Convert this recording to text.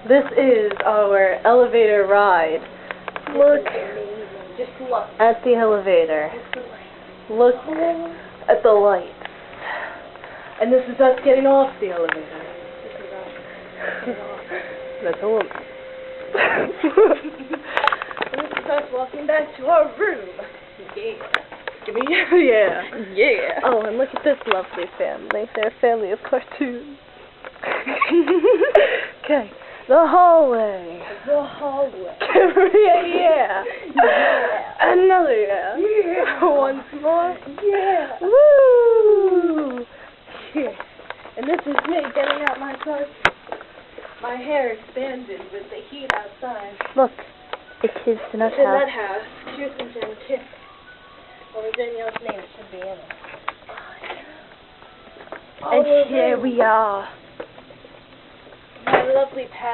This is our elevator ride. Look Just look. at the elevator. Look at the lights. And this is us getting off the elevator. That's a woman. And this is us walking back to our room. Yeah. Yeah. Yeah. Oh, and look at this lovely family. They're a family of cartoons. Okay. The hallway. The hallway. Yeah. Yeah. Another yeah. Yeah. Once more. Yeah. Woo! Yeah. And this is me getting out my clothes. My hair expanded with the heat outside. Look, it is in our It's in house. that house. Susan's in too. Or Danielle's name should be in it. And here we are. My lovely pal.